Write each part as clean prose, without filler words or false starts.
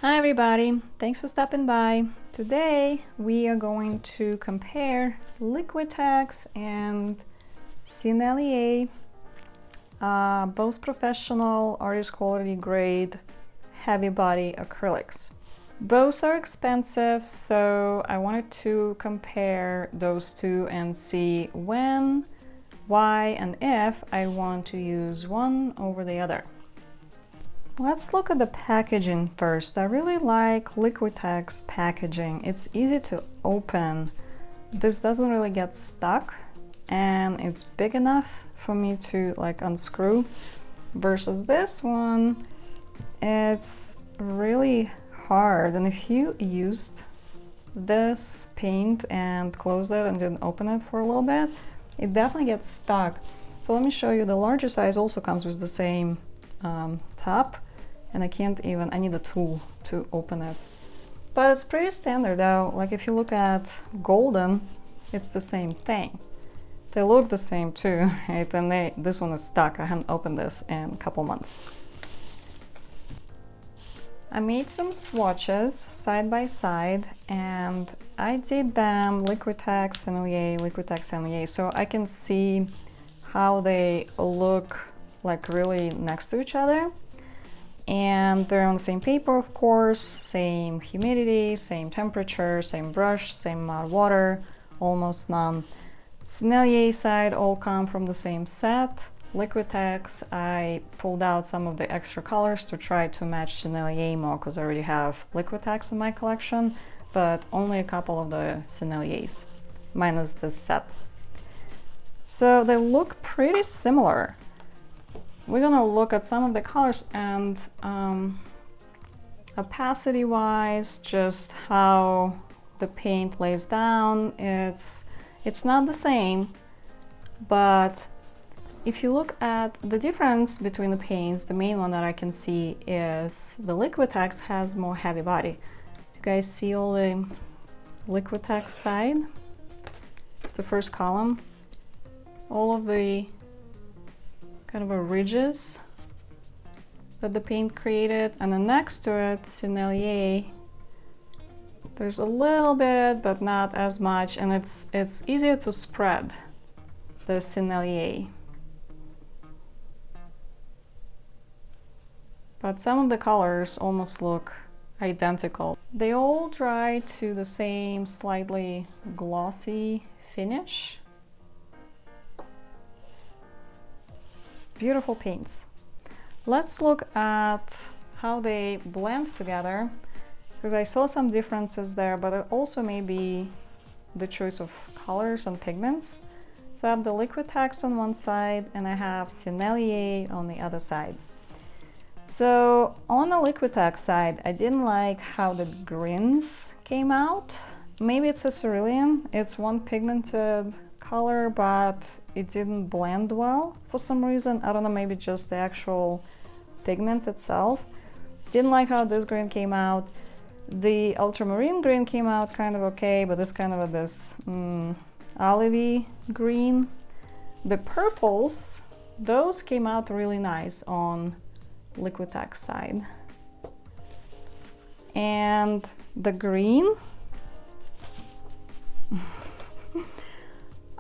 Hi everybody, thanks for stopping by. Today we are going to compare Liquitex and Sennelier, both professional, artist quality grade, heavy body acrylics. Both are expensive, so I wanted to compare those two and see when, why, and if I want to use one over the other. Let's look at the packaging first. I really like Liquitex packaging. It's easy to open. This doesn't really get stuck and it's big enough for me to unscrew, versus this one, it's really hard. And if you used this paint and closed it and didn't open it for a little bit, it definitely gets stuck. So let me show you. The larger size also comes with the same top, and I need a tool to open it. But it's pretty standard though. Like if you look at golden, it's the same thing. They look the same too, right? And this one is stuck. I haven't opened this in a couple months. I made some swatches side by side and I did them Liquitex, Sennelier, Liquitex, Sennelier, so I can see how they look like really next to each other. And they're on the same paper, of course, same humidity, same temperature, same brush, same amount of water, almost none. Sennelier side all come from the same set. Liquitex, I pulled out some of the extra colors to try to match Sennelier more because I already have Liquitex in my collection, but only a couple of the Senneliers, minus this set. So they look pretty similar. We're gonna look at some of the colors and opacity wise, just how the paint lays down. It's not the same, but if you look at the difference between the paints, the main one that I can see is the Liquitex has more heavy body. You guys see all the Liquitex side? It's the first column. All of the kind of ridges that the paint created, and then next to it, Sennelier, there's a little bit, but not as much, and it's easier to spread the Sennelier. But some of the colors almost look identical. They all dry to the same slightly glossy finish. Beautiful paints. Let's look at how they blend together, because I saw some differences there, but it also may be the choice of colors and pigments. So I have the Liquitex on one side and I have Sennelier on the other side. So on the Liquitex side, I didn't like how the greens came out. Maybe it's a cerulean. It's one pigmented color, but it didn't blend well for some reason. I don't know, maybe just the actual pigment itself. Didn't like how this green came out. The ultramarine green came out kind of okay, but it's kind of this olivey green. The purples, those came out really nice on Liquitex side. And the green,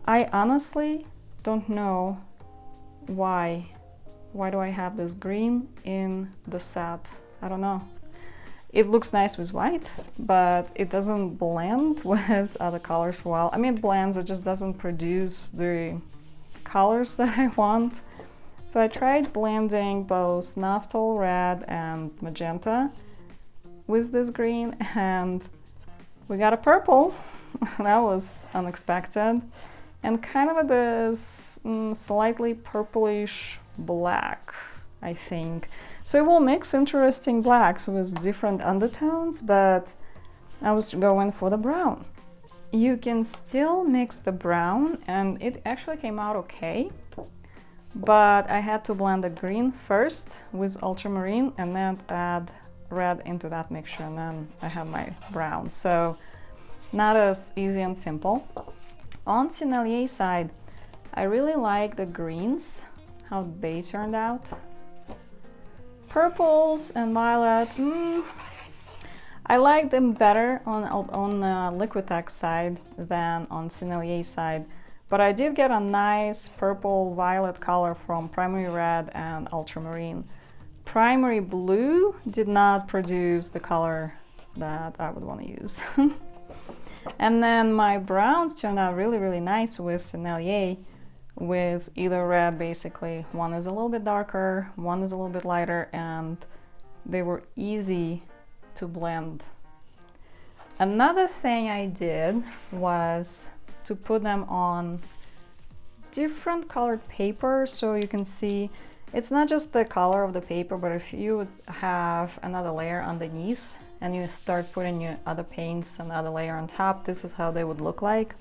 I honestly don't know why do I have this green in the set. I don't know. It looks nice with white, but it doesn't blend with other colors well. I mean, it blends, it just doesn't produce the colors that I want. So I tried blending both Naphthol red and magenta with this green, and we got a purple. That was unexpected. And kind of this slightly purplish black, I think. So it will mix interesting blacks with different undertones, but I was going for the brown. You can still mix the brown, and it actually came out okay. But I had to blend the green first with ultramarine and then add red into that mixture, and then I have my brown. So not as easy and simple. On Sennelier side, I really like the greens, how they turned out. Purples and violet, I like them better on Liquitex side than on Sennelier side, but I did get a nice purple violet color from Primary Red and Ultramarine. Primary Blue did not produce the color that I would want to use. And then my browns turned out really, really nice with Sennelier, with either red basically. One is a little bit darker, one is a little bit lighter, and they were easy to blend. Another thing I did was to put them on different colored paper, so you can see it's not just the color of the paper, but if you would have another layer underneath and you start putting your other paints, another layer on top, this is how they would look like.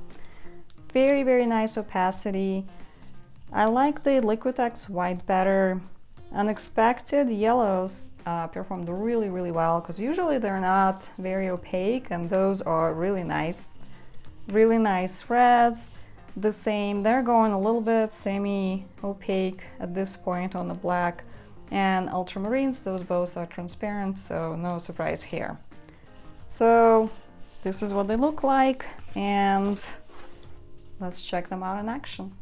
Very, very nice opacity. I like the Liquitex white better. Unexpected yellows performed really, really well, because usually they're not very opaque, and those are really nice. Really nice reds. The same, they're going a little bit semi-opaque at this point on the black. And ultramarines, those both are transparent, so no surprise here. So this is what they look like, and let's check them out in action.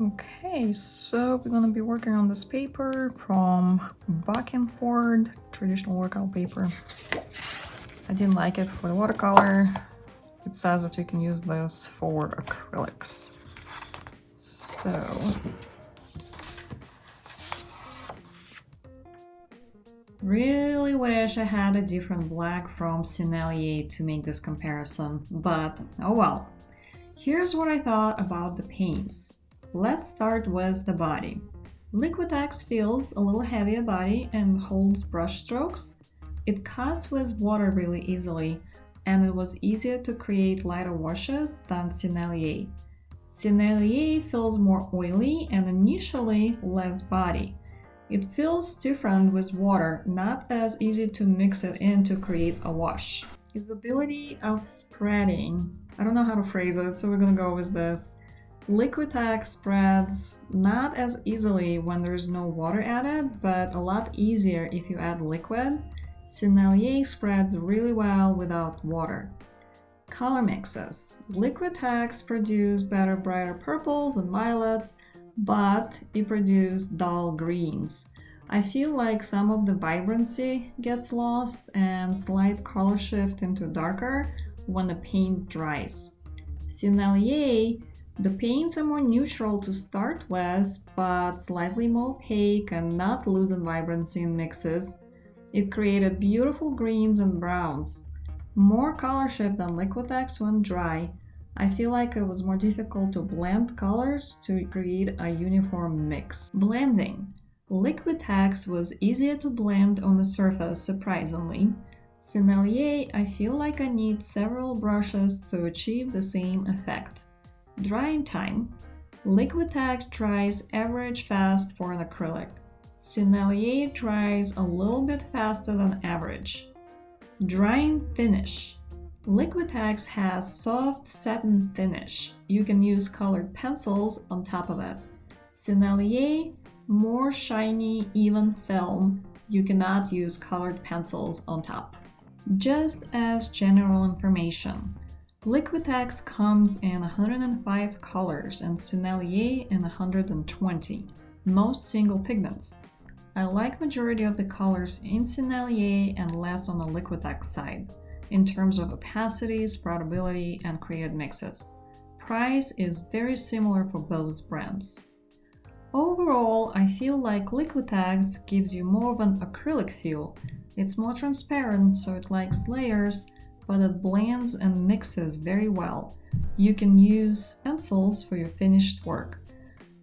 Okay, so we're gonna be working on this paper from Back and Forth, traditional workout paper. I didn't like it for the watercolor. It says that you can use this for acrylics. So really wish I had a different black from Sennelier to make this comparison, but oh well. Here's what I thought about the paints. Let's start with the body. Liquitex feels a little heavier body and holds brush strokes. It cuts with water really easily, and it was easier to create lighter washes than Sennelier. Sennelier feels more oily and initially less body. It feels different with water, not as easy to mix it in to create a wash. Its ability of spreading, I don't know how to phrase it, so we're gonna go with this. Liquitex spreads not as easily when there's no water added, but a lot easier if you add liquid. Sennelier spreads really well without water. Color mixes. Liquitex produced better brighter purples and violets, but it produced dull greens. I feel like some of the vibrancy gets lost and slight color shift into darker when the paint dries. Sennelier, the paints are more neutral to start with, but slightly more opaque and not losing vibrancy in mixes. It created beautiful greens and browns. More color shift than Liquitex when dry. I feel like it was more difficult to blend colors to create a uniform mix. Blending. Liquitex was easier to blend on the surface, surprisingly. Sennelier, I feel like I need several brushes to achieve the same effect. Drying time. Liquitex dries average fast for an acrylic. Sennelier dries a little bit faster than average. Drying finish. Liquitex has soft satin finish. You can use colored pencils on top of it. Sennelier, more shiny, even film. You cannot use colored pencils on top. Just as general information, Liquitex comes in 105 colors and Sennelier in 120, most single pigments. I like majority of the colors in Sennelier and less on the Liquitex side, in terms of opacity, spreadability, and created mixes. Price is very similar for both brands. Overall, I feel like Liquitex gives you more of an acrylic feel. It's more transparent, so it likes layers, but it blends and mixes very well. You can use pencils for your finished work.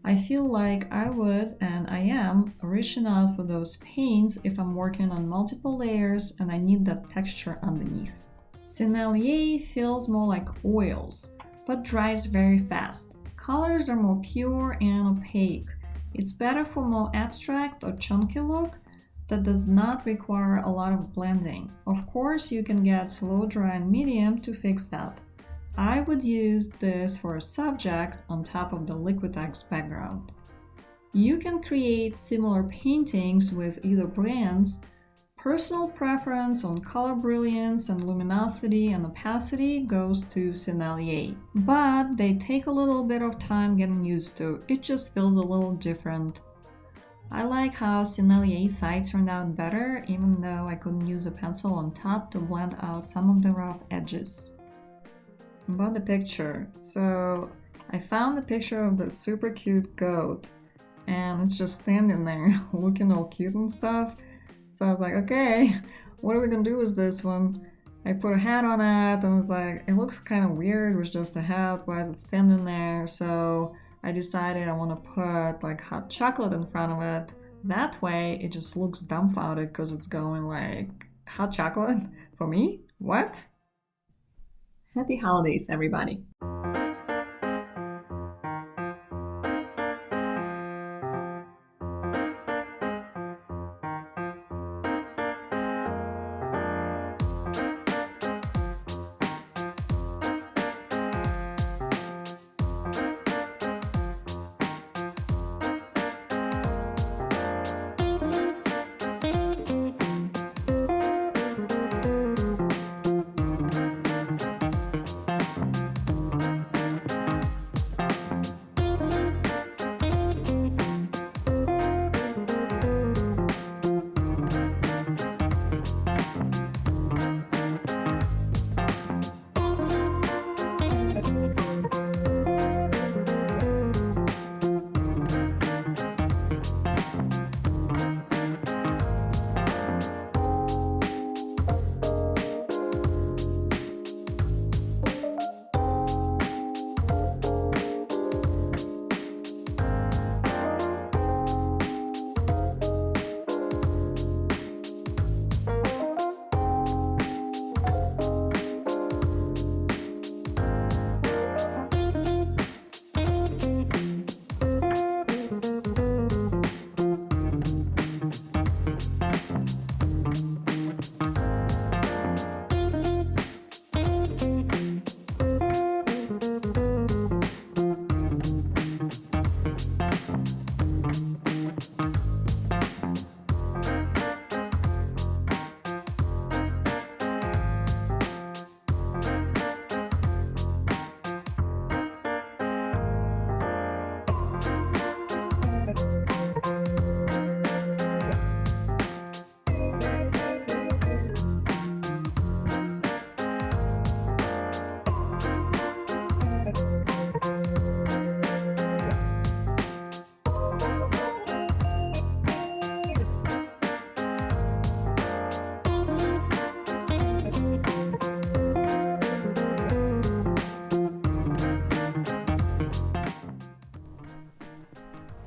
I feel like I would, and I am, reaching out for those paints if I'm working on multiple layers and I need that texture underneath. Sennelier feels more like oils, but dries very fast. Colors are more pure and opaque. It's better for more abstract or chunky look that does not require a lot of blending. Of course, you can get slow dry and medium to fix that. I would use this for a subject on top of the Liquitex background. You can create similar paintings with either brands. Personal preference on color brilliance and luminosity and opacity goes to Sennelier, but they take a little bit of time getting used to. It just feels a little different. I like how Sennelier's side turned out better, even though I couldn't use a pencil on top to blend out some of the rough edges. About the picture, so I found a picture of the super cute goat, and it's just standing there looking all cute and stuff. So I was like, okay, what are we gonna do with this one? I put a hat on it, and it's like, it looks kind of weird with just a hat. Why is it standing there? So I decided I want to put like hot chocolate in front of it. That way it just looks dumbfounded because it's going like, hot chocolate? For me? What? Happy holidays, everybody.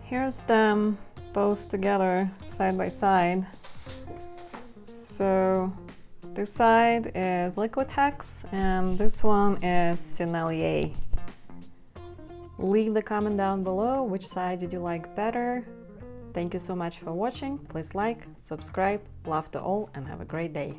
Here's them both together side by side. So this side is Liquitex and this one is Sennelier. Leave the comment down below which side did you like better. Thank you so much for watching. Please like, subscribe, love to all, and have a great day.